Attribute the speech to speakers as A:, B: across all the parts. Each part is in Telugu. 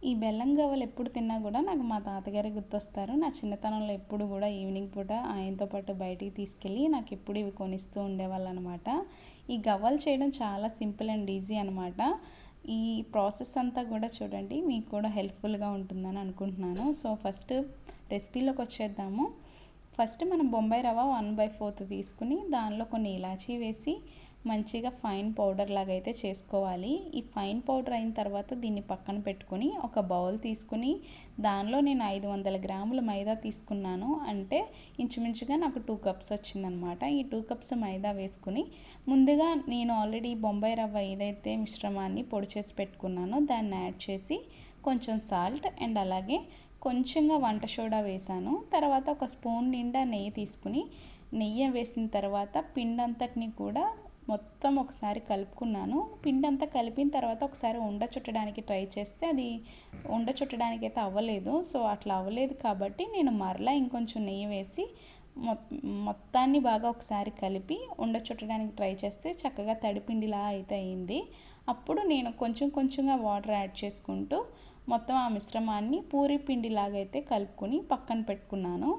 A: ఈ బెల్లం గవ్వలు ఎప్పుడు తిన్నా కూడా నాకు మా తాతగారే గుర్తొస్తారు. నా చిన్నతనంలో ఎప్పుడు కూడా ఈవినింగ్ పూట ఆయనతో పాటు బయటికి తీసుకెళ్ళి నాకు ఎప్పుడు ఇవి కొనిస్తూ ఉండేవాళ్ళనమాట. ఈ గవ్వలు చేయడం చాలా సింపుల్ అండ్ ఈజీ అనమాట. ఈ ప్రాసెస్ అంతా కూడా చూడండి, మీకు కూడా హెల్ప్ఫుల్గా ఉంటుందని అనుకుంటున్నాను. సో ఫస్ట్ రెసిపీలోకి వచ్చేద్దాము. ఫస్ట్ మనం బొంబాయి రవ్వ 1/4 తీసుకుని దానిలో కొన్ని ఇలాచీ వేసి మంచిగా ఫైన్ పౌడర్ లాగా అయితే చేసుకోవాలి. ఈ ఫైన్ పౌడర్ అయిన తర్వాత దీన్ని పక్కన పెట్టుకుని ఒక బౌల్ తీసుకుని దానిలో నేను 500 గ్రాముల మైదా తీసుకున్నాను. అంటే ఇంచుమించుగా నాకు 2 కప్స్ వచ్చిందనమాట. ఈ 2 కప్స్ మైదా వేసుకుని ముందుగా నేను ఆల్రెడీ బొంబాయి రవ్వ ఏదైతే మిశ్రమాన్ని పొడి చేసి పెట్టుకున్నానో దాన్ని యాడ్ చేసి కొంచెం సాల్ట్ అండ్ అలాగే కొంచెంగా వంట సోడా వేసాను. తర్వాత ఒక స్పూన్ నిండా నెయ్యి తీసుకుని నెయ్యి వేసిన తర్వాత పిండి అంతటిని కూడా మొత్తం ఒకసారి కలుపుకున్నాను. పిండి అంతా కలిపిన తర్వాత ఒకసారి ఉండ చుట్టడానికి ట్రై చేస్తే అది ఉండ చుట్టడానికి అయితే అవ్వలేదు. సో అట్లా అవ్వలేదు కాబట్టి నేను మరలా ఇంకొంచెం నెయ్యి వేసి మొత్తాన్ని బాగా ఒకసారి కలిపి ఉండ చుట్టడానికి ట్రై చేస్తే చక్కగా తడిపిండిలా అయితే అయింది. అప్పుడు నేను కొంచెం కొంచెంగా వాటర్ యాడ్ చేసుకుంటూ మొత్తం ఆ మిశ్రమాన్ని పూరి పిండిలాగా అయితే కలుపుకొని పక్కన పెట్టుకున్నాను.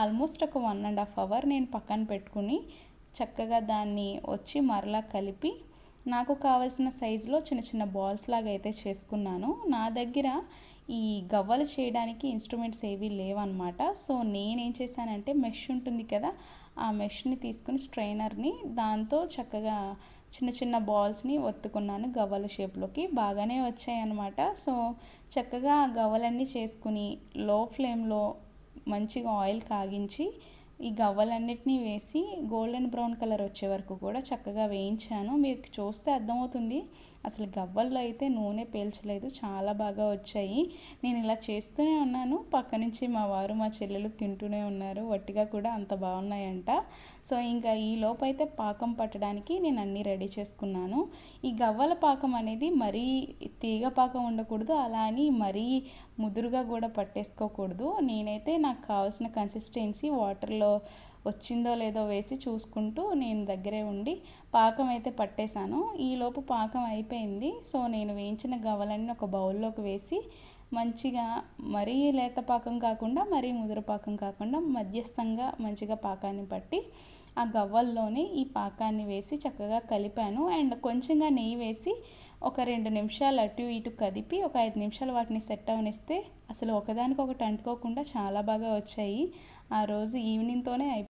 A: ఆల్మోస్ట్ ఒక 1.5 అవర్ నేను పక్కన పెట్టుకుని చక్కగా దాన్ని వచ్చి మరలా కలిపి నాకు కావాల్సిన సైజులో చిన్న చిన్న బాల్స్ లాగా అయితే చేసుకున్నాను. నా దగ్గర ఈ గవ్వలు చేయడానికి ఇన్స్ట్రుమెంట్స్ ఏవీ లేవన్నమాట. సో నేనేం చేశానంటే మెష్ ఉంటుంది కదా, ఆ మెష్ని తీసుకుని స్ట్రైనర్ని దాంతో చక్కగా చిన్న చిన్న బాల్స్ని ఒత్తుకున్నాను గవ్వల షేప్లోకి. బాగానే వచ్చాయి అన్నమాట. సో చక్కగా ఆ గవ్వలన్నీ చేసుకుని లో ఫ్లేమ్లో మంచిగా ఆయిల్ కాగించి ఈ గవ్వలన్నిటినీ వేసి గోల్డెన్ బ్రౌన్ కలర్ వచ్చే వరకు కూడా చక్కగా వేయించాను. మీకు చూస్తే అర్థమవుతుంది, అసలు గవ్వల్లో అయితే నూనె పీల్చలేదు, చాలా బాగా వచ్చాయి. నేను ఇలా చేస్తూనే ఉన్నాను, పక్క నుంచి మా వారు మా చెల్లెలు తింటూనే ఉన్నారు. వట్టిగా కూడా అంత బాగున్నాయంట. సో ఇంకా ఈ లోపు అయితే పాకం పట్టడానికి నేను అన్నీ రెడీ చేసుకున్నాను. ఈ గవ్వల పాకం అనేది మరీ తీగ పాకం ఉండకూడదు, అలా అని మరీ ముదురుగా కూడా పట్టేసుకోకూడదు. నేనైతే నాకు కావాల్సిన కన్సిస్టెన్సీ వాటర్లో వచ్చిందో లేదో వేసి చూసుకుంటూ నేను దగ్గరే ఉండి పాకం అయితే పట్టేశాను. ఈలోపు పాకం అయిపోయింది. సో నేను వేయించిన గవ్వలన్నీ ఒక బౌల్లోకి వేసి మంచిగా మరీ లేత పాకం కాకుండా మరీ ముదురు పాకం కాకుండా మధ్యస్థంగా మంచిగా పాకాన్ని పట్టి ఆ గవ్వల్లోనే ఈ పాకాన్ని వేసి చక్కగా కలిపాను. అండ్ కొంచెంగా నెయ్యి వేసి ఒక 2 నిమిషాలు అటు ఇటు కదిపి ఒక 5 నిమిషాలు వాటిని సెట్ అవనిస్తే అసలు ఒకదానికొకటి అంటుకోకుండా చాలా బాగా వచ్చాయి. ఆ రోజు ఈవినింగ్తోనే